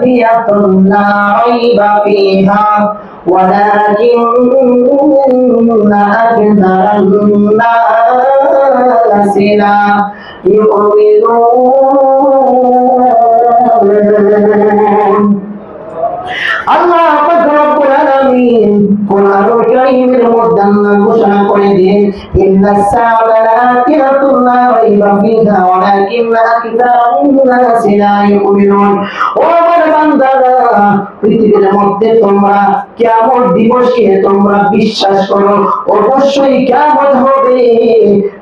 কাফিয়াতুন লা রাইবা ফিহা ওয়ালাকিন্না আকযারান নাসি লা ইউমিনুন। আল্লাহ পাক রব্বুল আলামিন কোরআনুল কারীমের মধ্যে আল্লাহ ঘোষণা করে দেন, ইন্নাস সাআতা লাআতিয়াতুন লা রাইবা ফিহা ওয়ালাকিন্না আকযারান নাসি লা ইউমিনুন। ও আমার বান্দারা, পৃথিবীর মধ্যে তোমরা কিয়ামত দিবসকে তোমরা বিশ্বাস করো, অবশ্যই কিয়ামত হবে,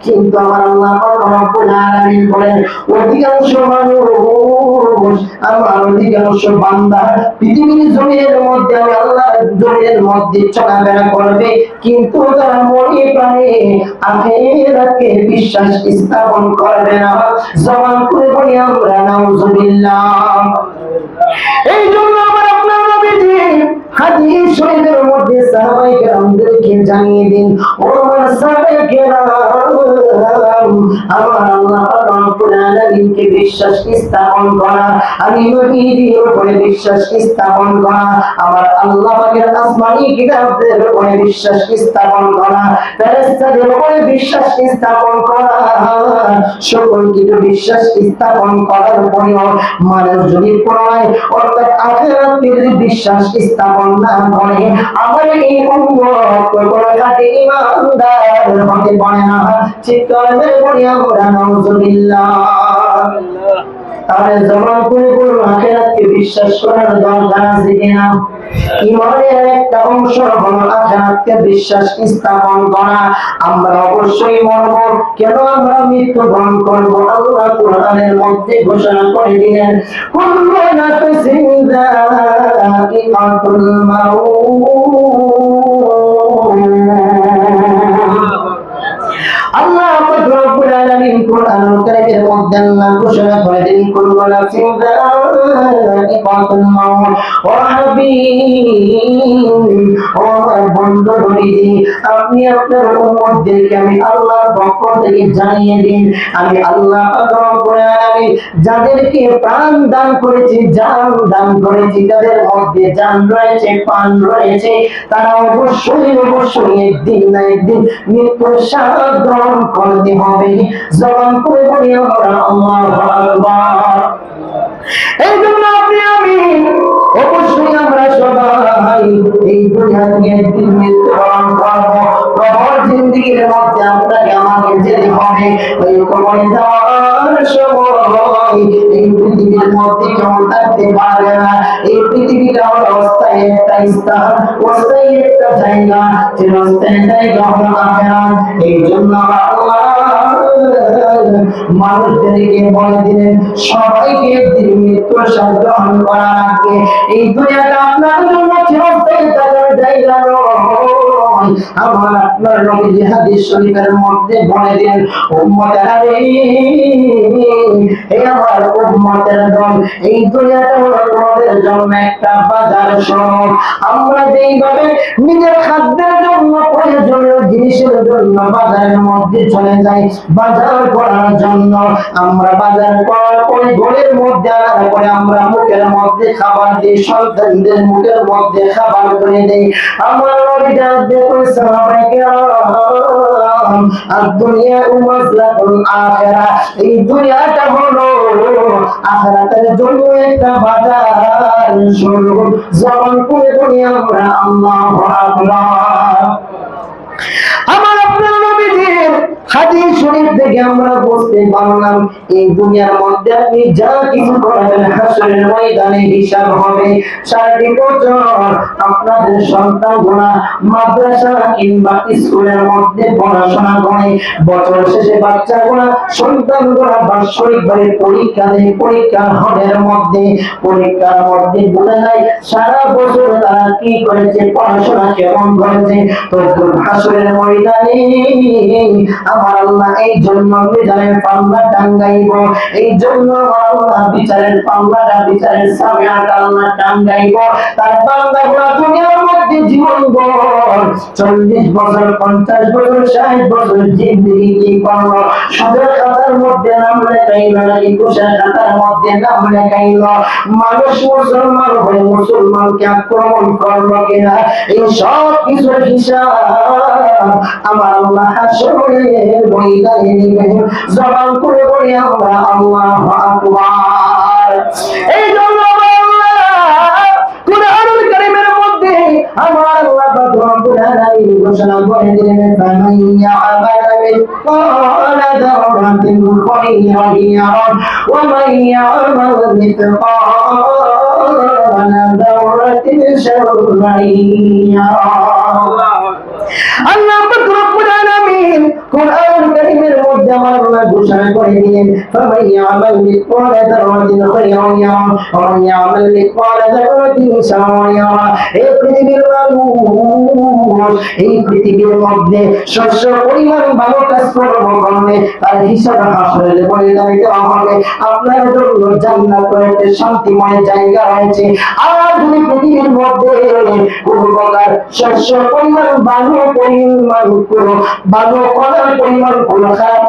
কিন্তু আমার আল্লাহ পাক রব্বুল আলামিন বলেন অধিকাংশ মানুষ, আমার অধিকাংশ বান্দা পৃথিবীর জমিনের মধ্যে আমি আল্লাহর জমিনের মধ্যে চলাফেরা করবে, কিন্তু তারা মনে প্রাণে আখিরাতকে বিশ্বাস স্থাপন করবে না। জবান করে বলি আমরা নাউজুবিল্লাহ। এই জন্য আমার আপনার নবীজি হাদিস শরীফের মধ্যে সাহাবায়ে কেরামদেরকে জানিয়ে দিন, ও আমার সাহাবায়ে কেরাম, আমার আল্লাহ পাক রব্বুল আলামিনকে বিশ্বাস স্থাপন করা, আমি নবীর উপরে বিশ্বাস স্থাপন করা, আমার আল্লাহ পাকের আসমানি কিতাবদের উপরে বিশ্বাস স্থাপন করা, ফেরেশতাদের উপরে বিশ্বাস স্থাপন করা, সকল কিছু বিশ্বাস স্থাপন করার পরেও মানুষ যদি পুনরায় অর্থাৎ আখিরাতে যদি বিশ্বাস স্থাপন না করে, আমার এই উম্মত কোনো খাঁটি ঈমানদার হতে পারে না। চিৎকার করে বলি আমরা নাউজুবিল্লাহ। তাহলে জবান করে বলুন আখিরাতকে বিশ্বাস করার দরকার আছে কিনা? ঈমানের একটা অংশ হলো আখিরাতকে বিশ্বাস স্থাপন করা। আমরা অবশ্যই মরব, কেন আমরা মৃত্যুবরণ করব? আল্লাহ কোরআনের মধ্যে ঘোষণা করে দিলেন, কুল্লু নাফসিন যায়িকাতুল মাউত। আল্লাহ পাক রব্বুল আলামিন কোরআনুল কারীমের মধ্যে আল্লাহ ঘোষণা করে দেন, কুল্লু নাফসিন যায়িকাতুল মাউত। ও হাবিব, ও আমার বন্ধু নবীজি, আপনি আপনার উম্মতদেরকে আমি আল্লাহর পক্ষ থেকে জানিয়ে দিন, আমি আল্লাহ পাক রব্বুল আলামিন যাদেরকে প্রাণ দান করেছি, জান দান করেছি, তাদের মধ্যে জান রয়েছে, প্রাণ রয়েছে, তারা অবশ্যই অবশ্যই একদিন না একদিন মৃত্যুর স্বাদ গ্রহণ করতে হবে। জবান করে বলি আমরা আল্লাহু আকবার। এই জন্য আপনি আমি অবশ্যই আমরা সবাই এই দুনিয়া থেকে একদিন মৃত্যুবরণ করবো। কবর জিন্দেগির মধ্যে আপনাকে আমাকে যেতে হবে। ওই কবরে যাওয়ার সময় এই পৃথিবীর মধ্যে কেউ থাকতে পারবে না। এই পৃথিবীটা হলো অস্থায়ী একটা স্থান, অস্থায়ী একটা জায়গা, যে অস্থায়ী জায়গা হলো আখিরাত। এই জন্য আল্লাহ মানুষদেরকে বলে দিলেন সবাইকে একদিন মৃত্যুর স্বাদ গ্রহণ করা লাগবে। এই দুনিয়াটা আপনার জন্য চিরস্থায়ী থাকার জায়গা নয়। আমার আপনার নবীজি হাদিস শরীফের মধ্যে বলে দেন, উম্মতেরা রে, হে আমার উম্মতের দল, এই দুনিয়াটা হলো তোমাদের জন্য একটা বাজার শহর। আমরা যেইভাবে নিজের খাদ্যের জন্য, প্রয়োজনীয় জিনিসের জন্য বাজারের মধ্যে চলে যাই বাজার করার জন্য, আমরা বাজার করার পরে ঘরের মধ্যে আনার পরে আমরা মুখের মধ্যে খাবার দিই, সন্তানদের মুখের মধ্যে খাবার করে দেই। আমার নবী জানতে কইছে দুনিয়া উমাজলাতুল আখিরা, এই দুনিয়াটা হলো আখিরাতের জন্য একটা বাজার শুরু। জবান করে বলি আমরা আল্লাহু আকবার। আমার আপনার নবীজির হাদিস শরীফ থেকে আমরা বুঝতে পারলাম এই দুনিয়ার মধ্যে আপনি যা কিছু করবেন হাসরের ময়দানে হিসাব হবে। 4টি বছর আপনাদের সন্তানগুলো মাদ্রাসা কিংবা স্কুলের মধ্যে পড়াশোনা করে, বছর শেষে বাচ্চাগুলো সন্তানগুলো বাৎসরিকভাবে পরীক্ষা দেয়, পরীক্ষার হলের মধ্যে পরীক্ষার মধ্যে বলে যায় সারা বছর তারা কি করেছে, পড়াশোনা কেমন করেছে। তো হাসরের ময়দানে আমার আল্লাহ এই জন্য বিচারের পাল্লা টাঙ্গাইব, এই জন্য আল্লাহ বিচারের পাল্লাটা বিচারের সামনে আল্লাহ টাঙ্গাইব। তার বান্দাগুলো দুনিয়ার মধ্যে জীবন ভর 40 বছর 50 বছর 60 বছর জিন্দেগি কি করলো, সুদের খাতার মধ্যে নাম লেখাইল নাকি ঘুষের খাতার মধ্যে নাম লেখাইল, মানুষ মুসলমান হয়ে মুসলমানকে আক্রমণ করলো কিনা, এই সব কিছুর হিসাব আমার আল্লাহ হাসরের ময়দানে নেবেন। জবান করে বলি আমরা আল্লাহু আকবার। এই জন্য কুরআনুল কারীমের মধ্যে আমার আল্লাহ পাক রব্বুল আলামিন ঘোষণা করে দিলেন, ফামান ইয়া'মাল মিসকালা যাররাতিন খায়রান ইয়ারা ওয়া মান ইয়া'মাল মিসকালা যাররাতিন শাররান ইয়ারা। আল্লাহ পাক রব্বুল আলামিন কুরআনুল কারীমের মধ্যে আমার আল্লাহ ঘোষণা করে দিলেন, ফামান ইয়া'মাল মিসকালা যাররাতিন খায়রান ইয়ারা ওয়া মান ইয়া'মাল মিসকালা যাররাতিন শাররান ইয়ারা। এই পৃথিবীর মানুষ, এই পৃথিবীর মধ্যে শস্য পরিমাণ ভালো কাজ করলে তার হিসাব হাসরের ময়দানে দেওয়া হবে। আপনার জন্য জান্নাতের একটা শান্তিময় জায়গা রয়েছে। আর যদি পৃথিবীর মধ্যে কোন প্রকার শস্য পরিমাণ ভালো পরিমাণ কোনো ভালো করার পরিমাণ কোন খারাপ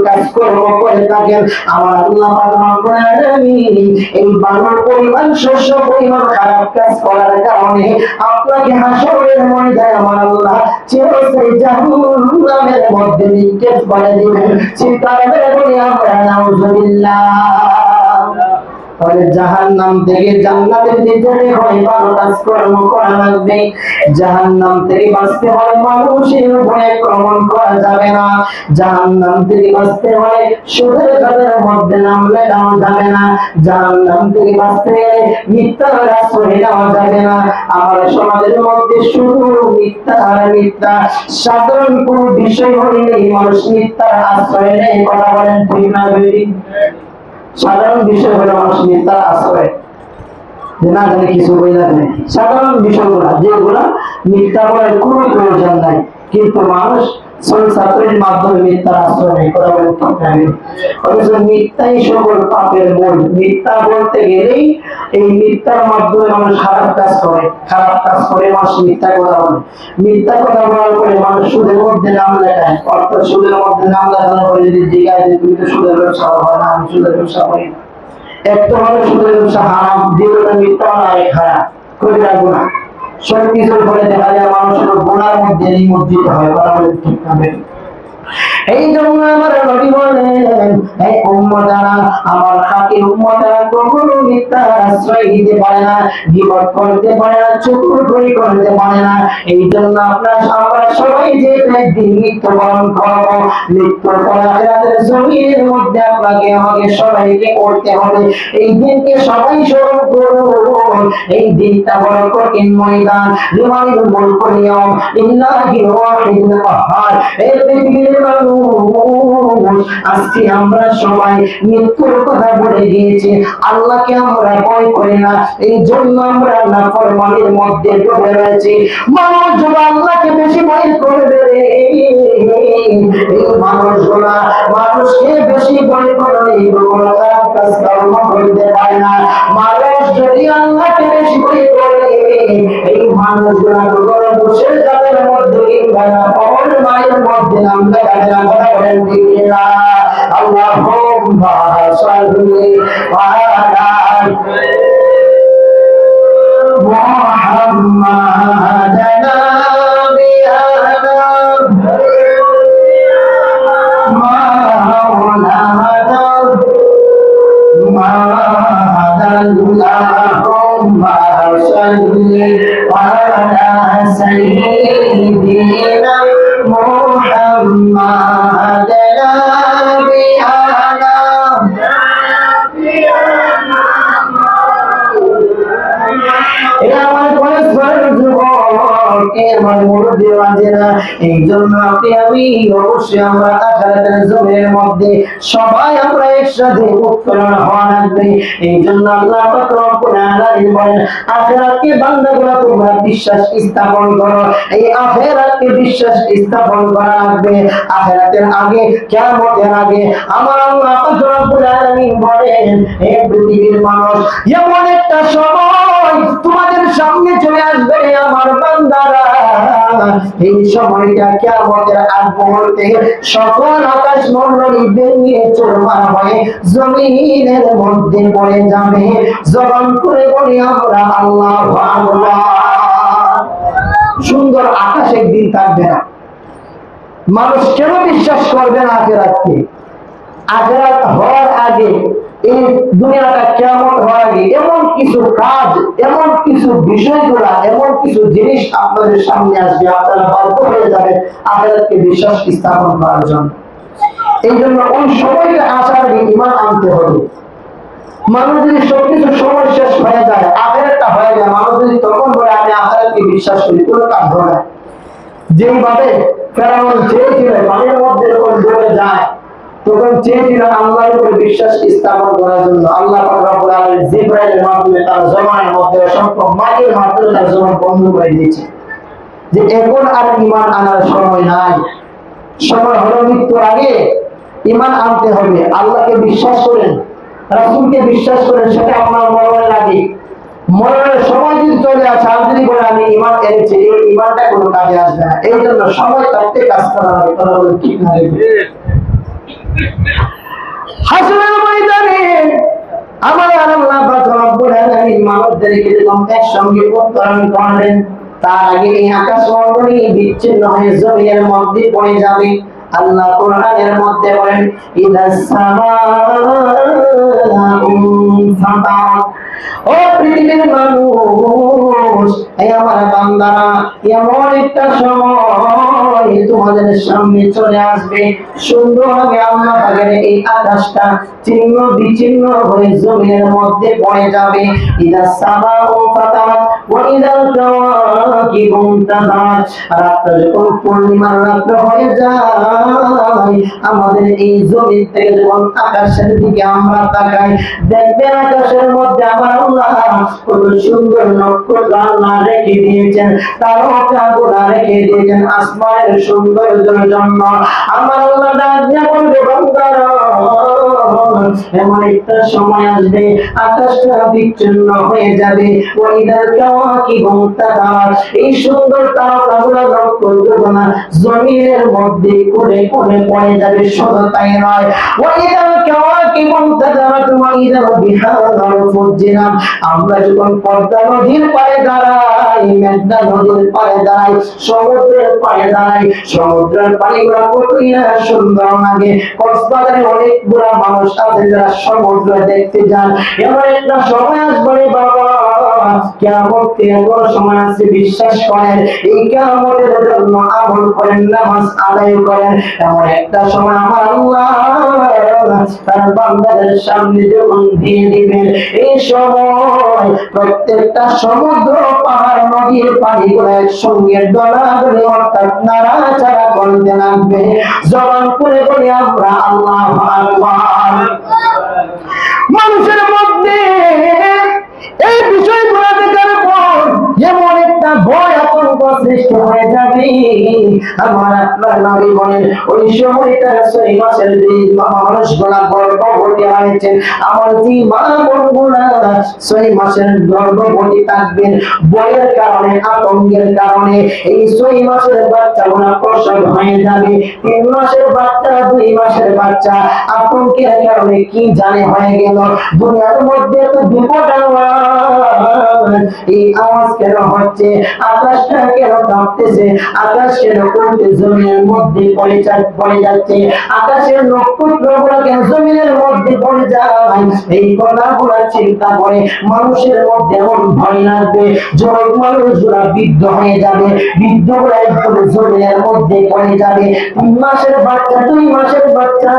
কাজকর্ম করে থাকেন, আমার আল্লাহ রব্বুল আলামিন এই ভালো পরিমাণ শস্য পরিমাণ খারাপ কাজ করার কারণে আপনাকে হাসরের ময়দানে আমার আল্লাহ চিরস্থায়ী জাহান্নামের মধ্যে নিক্ষেপ করে দিবেন। চিন্তা করে বলি আমরা নাউজুবিল্লাহ। তাহলে জাহান্নাম থেকে জান্নাতে যেতে হয় ভালো কাজ কর্ম করা লাগবে, জাহান্নাম থেকে বাঁচতে হয় মানুষের উপরে আক্রমণ করা যাবে না, জাহান্নাম থেকে বাঁচতে হয় সুদের খাতার মধ্যে নাম লেখানো যাবে না, জাহান্নাম থেকে বাঁচতে গেলে মিথ্যার আশ্রয় নেওয়া যাবে না। আমার সমাজের মধ্যে শুধু মিথ্যা আর মিথ্যা, সাধারণ কোন বিষয় হলেই মানুষ মিথ্যার আশ্রয় নেয়। কথা বলেন ঠিক না বেঠিক? সাধারণ বিষয় হলো মানুষ মিথ্যার আশ্রয় না জানে কিছু বই জানে, সাধারণ বিষয়গুলা যেগুলা মিথ্যা বলার কোনো প্রয়োজন নাই, কিন্তু মানুষ ছাত্রের মাধ্যমে মিথ্যার আশ্রয় নেই। কথা বলে অথচ মিথ্যাই সকল পাপের মূল। মিথ্যা বলতে গেলেই এই মিথ্যার মাধ্যমে মানুষ খারাপ কাজ করে, খারাপ কাজ করে মানুষ মিথ্যা কথা বলে, মিথ্যা কথা বলার পরে মানুষ সুদের মধ্যে নাম লেখায়, অর্থাৎ সুদের মধ্যে নাম লেখানোর পরে যদি জিজ্ঞাসা তুমি তো সুদের ব্যবসা করো না, আমি সুদের ব্যবসা করি না, একটা হলো সুদের ব্যবসা হারাম, দ্বিতীয়টা মিথ্যা নয় খারাপ, করে রাখবো না। সব কিছুর ফলে দেখা যায় মানুষের গুনার মধ্যে নিমজ্জিত হয়। কথা বলে ঠিক না? এই জন্য আমার নবী বলেন, এই উম্মতারা, আমার খাঁটি উম্মতারা কখনো মিথ্যার আশ্রয় দিতে পারে না, গীবত করতে পারে না, চুগলি করতে পারে না। এই জন্য আমরা সবাই যে একদিন মৃত্যুবরণ করবো, মৃত্যুর পর আখিরাতের জমিনের মধ্যে আপনাকে আমাকে সবাইকে করতে হবে। এই দিনকে সবাই স্মরণ করুন। এই দিনটা বড় কঠিন ময়দান, লিমানিল মুলকুল ইয়াউম লিল্লাহিল ওয়াহিদিল কাহ্হার। এই পৃথিবীর মানুষ আজকে আমরা সবাই মৃত্যুর কথা বলে গিয়েছি, আল্লাহকে আমরা ভয় করি না, এই জন্য আমরা নাফরমানির মধ্যে ডুবে রয়েছি। মানুষ যদি আল্লাহকে বেশি ভয় করবে, এই মানুষগুলা মানুষকে বেশি ভয় করলে কোনো খারাপ কাজ কর্ম করতে পারে না। মানুষ যদি আল্লাহকে বেশি ভয় করে, এই মানুষগুলা বসে যাদের মধ্যে পবন মায়ের মধ্যে নাম লেখাতে না। কথা বলেন ঠিক না? আল্লাহুম্মা সাল্লি আলা মুহাম্মাদ নাবিয়ানা মাওলানা আল্লাহুম্মা সাল্লি আলা সাইয়্যিদিনা মুহাম্মাদ নাবিয়ানা। এটা আমার কলেজ যুবক, সম্পর্কে আমার মনোযোগ আছে না। এই জন্য আপনি আমি অবশ্যই আমরা আখিরাতের জমিনের মধ্যে সবাই আমরা একসাথে উত্তোলন হওয়া লাগবে। এই জন্য আল্লাহ পাক রব্বুল আলামিন বলেন, আখিরাতকে বান্দাগুলো তোমরা বিশ্বাস স্থাপন করো। এই আখিরাতকে বিশ্বাস স্থাপন করা লাগবে। আখিরাতের আগে, কিয়ামতের আগে আমার আল্লাহ পাক রব্বুল আলামিন বলেন, হে পৃথিবীর মানুষ, এমন একটা সময় তোমাদের সামনে চলে আসবে আমার বান্দারা, এই সময়টা কিয়ামতের আগ মুহূর্তে সকল আকাশ মণ্ডলী ভেঙে চুরমার হয়ে জমিনের মধ্যে পড়ে যাবে। জবান করে বলি আমরা আল্লাহু আকবার। সুন্দর আকাশ একদিন থাকবে না। মানুষ কেন বিশ্বাস করবে না আখিরাতকে? আখিরাত হওয়ার আগে, এই দুনিয়াটা কিয়ামত হওয়ার আগে এমন কিছু কাজ, এমন কিছু বিষয়গুলা, এমন কিছু জিনিস আপনাদের সামনে আসবে, আপনারা বাধ্য হয়ে যাবেন আখিরাতকে বিশ্বাস স্থাপন করার জন্য। এই জন্য ওই সময়টা আসার আগে ঈমান আনতে হবে। মানুষ যদি সবকিছু সময় শেষ হয়ে যায়, আখিরাতটা হয়ে যায়, মানুষ যদি তখন বলে আমি আখিরাতকে বিশ্বাস করি, কোনো কাজ হবে না। যেইভাবে ফেরাউন চেয়েছিল পানির মধ্যে যখন ডুবে যায়, তখন চেয়েছিল আল্লাহর উপর বিশ্বাস স্থাপন করার জন্য, আল্লাহ পাক রব্বুল আলামিন জিবরাইলের মাধ্যমে তার জবানের মধ্যে অসংখ্য মাটির মাধ্যমে তার জবান বন্ধ করে দিয়েছে, যে এখন আর ঈমান আনার সময় নাই। সময় হলো মৃত্যুর আগে ঈমান আনতে হবে। আল্লাহকে বিশ্বাস করেন, রাসূলকে বিশ্বাস করেন, সেটা আপনার মরণের লাগে। মরণের সময় যদি চলে আসে, আর যদি বলে আমি ঈমান এনেছি, এই ঈমানটা কোনো কাজে আসবে না। এই জন্য সময় থাকতে কাজ করা হবে। কথা বলে ঠিক না? হাসরের ময়দানে আমার আল্লাহ পাক রব্বুল আলামিন মানুষদেরকে যখন একসঙ্গে উত্তোলন করবেন, তার আগে এই আকাশ মণ্ডলী বিচ্ছিন্ন হয়ে জমিনের মধ্যে পড়ে যাবে। আল্লাহ কোরআনের মধ্যে বলেন, ইদাস সামাউ ফাতারাত। ও পৃথিবীর মানুষ, এই আমার বান্দারা, এমন একটা সময় তোমাদের সামনে চলে আসবে, সুন্দরভাবে আল্লাহ পাকের এই আকাশটা ছিন্ন বিচ্ছিন্ন হয়ে জমিনের মধ্যে পড়ে যাবে। ইদাস সামাউ ফাতারাত ওয়া ইদাল কাওয়াকিবু ইনতাসারাত। রাতটা যখন পূর্ণিমার রাত্র হয়ে যায়, আমাদের এই জমিন থেকে যখন আকাশের দিকে আমরা তাকাই, দেখবেন আকাশের মধ্যে আমার আল্লাহ কত সুন্দর নক্ষত্র আল্লাহ রেখে দিয়েছেন, তারকাগুলো রেখে দিয়েছেন আসমানের সৌন্দর্যের জন্য। আমার আল্লাহ ডাক দিয়ে বলবে, বান্দারা, এমন একটা সময় আসবে আকাশটা বিচ্ছিন্ন হয়ে যাবে। ওয়াইদাল কাওয়াকিবু ইনতাসারাত। এই সুন্দর তারকাগুলো, নক্ষত্রগুলো জমিনের মধ্যে কোণে কোণে পড়ে যাবে। শুধু তাই নয়, ওয়াইদাল কাওয়াকিবু ইনতাসারাত ওয়াইদাল বিহারু ফুজ্জিরাত। আমরা যখন পদ্মা নদীর পাড়ে দাঁড়াই, মেঘনা নদীর পাড়ে দাঁড়াই, সমুদ্রের পাড়ে দাঁড়াই, সমুদ্রের পানিগুলো কতই না সুন্দর লাগে। কক্সবাজারে অনেকগুলা মানুষ আছে যারা সমুদ্র দেখতে যান। এমন একটা সময় আসবে বাবা, কিয়ামতে এমন সময় আছে, বিশ্বাস করেন, এই কিয়ামতের জন্য আমল করেন, নামাজ আদায় করেন, এমন একটা সময় আমার আল্লাহ তার বান্দাদের সামনে যখন দিয়ে দিবেন, এই সময় প্রত্যেকটা সমুদ্র, পাহাড়, নদীর পানিগুলো একসঙ্গে দলাদলি অর্থাৎ নাড়াচাড়া করতে লাগবে। জবান করে বলি আমরা আল্লাহু আকবার। মানুষের মধ্যে এই বিষয়গুলো দেখার পর এমন একটা ভয় আতঙ্ক সৃষ্টি হয়ে যাবে। আমার আপনার নবী বলেন, ওই সময়টা 6 মাসের যে মানুষগুলা গর্ভবতী হয়েছে, আমার যে মা বোনগুলা 6 মাসের গর্ভবতী থাকবেন, ভয়ের কারণে, আতঙ্কের কারণে এই 6 মাসের বাচ্চাগুলা প্রসব হয়ে যাবে। 3 মাসের বাচ্চা, 2 মাসের বাচ্চা আতঙ্কের কারণে কি জানে হয়ে গেল। দুনিয়ার মধ্যে তো বিপদ এই আওয়াজ কেন হচ্ছে, আকাশটা কেন কাঁপতেছে, আকাশ কেন উল্টে জমিনের মধ্যে পড়ে যাচ্ছে, আকাশের নক্ষত্রগুলো কেন জমিনের মধ্যে পড়ে যায়, এই কথাগুলো চিন্তা করে মানুষের মধ্যে এমন ভয় লাগবে, যখন মানুষগুলা বৃদ্ধ হয়ে যাবে, বৃদ্ধগুলা একদম জমিনের মধ্যে পড়ে যাবে। 3 মাসের বাচ্চা, 2 মাসের বাচ্চা,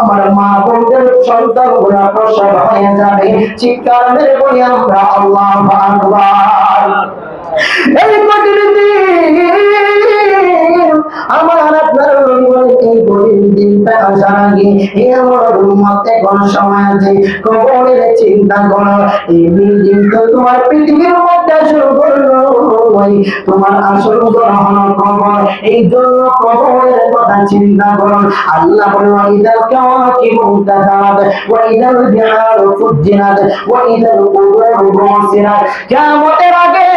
আমার মা বোনদের সন্তানগুলা প্রসব হয়ে যাবে। চিৎকার মেরে বলি আমরা আল্লাহু আকবার। এই কঠিন দিন আমার আপনার এই কঠিন দিনটা আসার আগে আমার উম্মত কোন সময় আছে কবরের চিন্তা করো। এই দিন তো তোমার পৃথিবীর মধ্যে শুরু করলো, তোমার আসল গ্রহণ কবর। এই জন্য কবরের কথা চিন্তা করো। আল্লাহ বলে ওয়াইদাল কাওয়াকিবু তাদাত ওয়াইদাল বিহারু ফুজ্জিরাত ওয়াইদাল কুবুরু বুসিরাত। কিয়ামতের আগে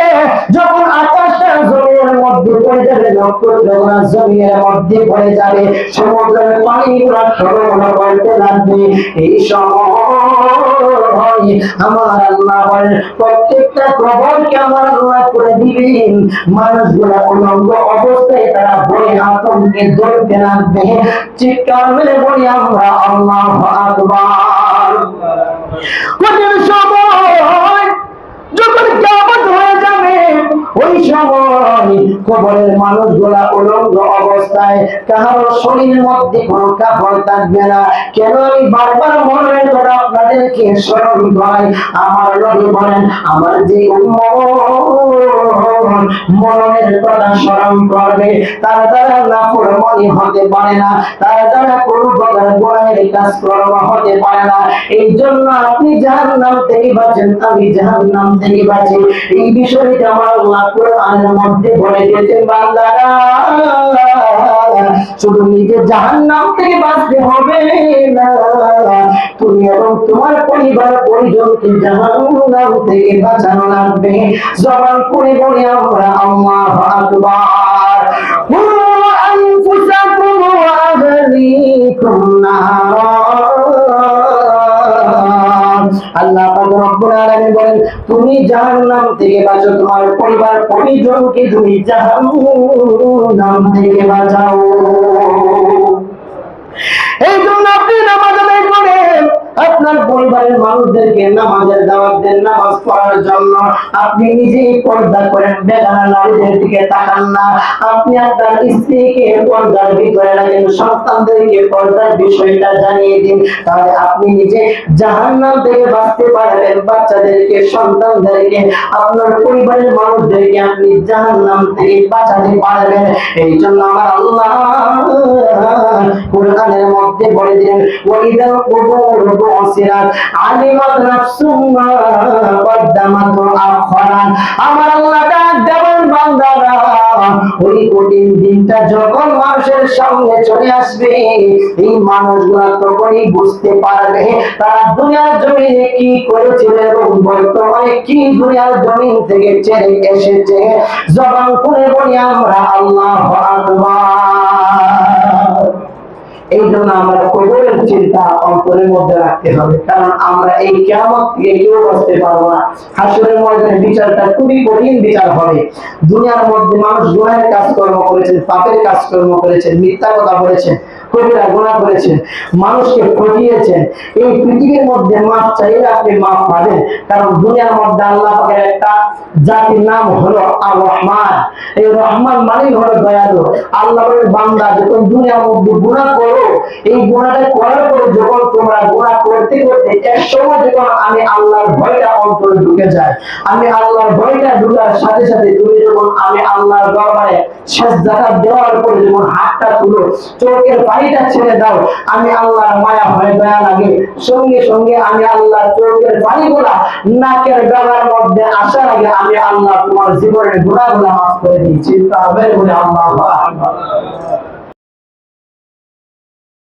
যখন আকাশটা জমিনের মধ্যে পড়ে যাবে, নক্ষত্রগুলো জমিনের মধ্যে পড়ে যাবে, সমুদ্রের পানিগুলো ঠলমল করতে লাগবে, এই সময় আমার আল্লাহ বলেন প্রত্যেকটা কবরকে আমার আল্লাহ করে দিবেন। মানুষগুলা উলঙ্গ অবস্থায় তারা ভয়ে আতঙ্কে দৌড়তে লাগবে। চিৎকার মেরে বলি আমরা আল্লাহু আকবার। কঠিন সময় যখন কিয়ামত হয়ে যাবে, ওই সময় কবরের মানুষগুলা উলঙ্গ অবস্থায়, কারো শরীরের মধ্যে কোনো কাপড় থাকবে না। কেন আমি বারবার মনে করে আপনাদেরকে স্মরণ করাই? আমার নবী বলেন, আমার যে মরণের কথা স্মরণ করবে তারা দ্বারা নাফরমানি হতে পারে না, তারা দ্বারা কোনো প্রকার গুনাহের কাজকর্ম হতে পারে না। এই জন্য আপনি জাহান্নাম থেকে বাঁচেন, আমি জাহান্নাম থেকে বাঁচি। এই বিষয়টা আমার আল্লাহ কোরআনের মধ্যে বলে দিয়েছেন, বান্দারা শুধু নিজে জাহান্নাম থেকে বাঁচতে হবে না, তুমি এবং তোমার পরিবার পরিজনকে জাহান্নাম থেকে বাঁচানো লাগবে। জবান করে বলি আমরা আল্লাহু আকবার। আনফুসাকুম ওয়া আহলিকুম নারা। আল্লাহ পাক রব্বুল আলামিন বলেন, তুমি জাহান্নাম থেকে বাঁচো, তোমার পরিবার পরিজনকে তুমি জাহান্নাম থেকে বাঁচাও। এই জন্য আপনি নামাজ আদায় করেন, আপনার পরিবারের মানুষদেরকে নামাজের দাওয়াত দেন নামাজ পড়ার জন্য। আপনি নিজেই পর্দা করেন, বেগানা নারীদের দিকে তাকান না। আপনি আপনার স্ত্রীকে পর্দার ভিতরে রাখেন, সন্তানদেরকে পর্দার বিষয়টা জানিয়ে দিন, তাহলে আপনি নিজে জাহান্নাম থেকে বাঁচতে পারবেন। বাচ্চাদেরকে, সন্তানদেরকে, আপনার পরিবারের মানুষদেরকে আপনি জাহান্নাম থেকে বাঁচাতে পারবেন। এই জন্য আমার আল্লাহ কোরআনের মধ্যে বলে দিলেন, ওয়াইদাল কুবুরু বুসিরাত আলিমাত নাফসুম মা কদ্দামাত ওয়া আখারাত। আমার আল্লাহ ডাক দেবেন, বান্দারা ওই কঠিন দিনটা যখন মানুষের সামনে চলে আসবে, এই মানুষগুলা তখনই বুঝতে পারবে তারা দুনিয়ার জমিনে কি করেছিল এবং বর্তমানে কি দুনিয়ার জমিন থেকে ছেড়ে এসেছে। জবান করে বলি আমরা আল্লাহু আকবার। এই জন্য আমরা কবরের চিন্তা অন্তরের মধ্যে রাখতে হবে, কারণ আমরা এই কিয়ামত থেকে কেউ বাঁচতে পারবো না। হাসরের ময়দানে বিচারটা খুবই কঠিন বিচার হবে। দুনিয়ার মধ্যে মানুষ গুনাহের কাজকর্ম করেছেন, পাপের কাজকর্ম করেছেন, মিথ্যা কথা বলেছেন, কবিরা গুনাহ করেছেন, মানুষকে ঠকিয়েছেন। এই পৃথিবীর মধ্যে মাফ চাইলে আপনি মাফ পাবেন, কারণ দুনিয়ার মধ্যে আল্লাহ পাকের একটা জাতির নাম হলো আর রহমান। এই রহমান মানে হলো দয়ালু। আল্লাহ বলেন, বান্দা যখন দুনিয়ার মধ্যে গুনাহ করো, এই গুনাহটা করার পরে যখন তোমরা গুনাহ করতে করতে এক সময় যখন আমি আল্লাহর ভয়টা অন্তরে ঢুকে যায়, আমি আল্লাহর ভয়টা ঢুকার সাথে সাথে তুমি যখন আমি আল্লাহর দরবারে সিজদা দেওয়ার পরে যখন হাতটা তুলো, চোখের পানিটা ছেড়ে দাও, আমি আল্লাহর মায়া হয়, দয়া লাগে, সঙ্গে সঙ্গে আমি আল্লাহ চোখের পানিগুলা নাকের ডগার মধ্যে আসার আগে আমি আল্লাহ তোমার জীবনের গুনাহগুলা মাফ করে দিই। চিন্তা হবে বলে আল্লাহু আকবার।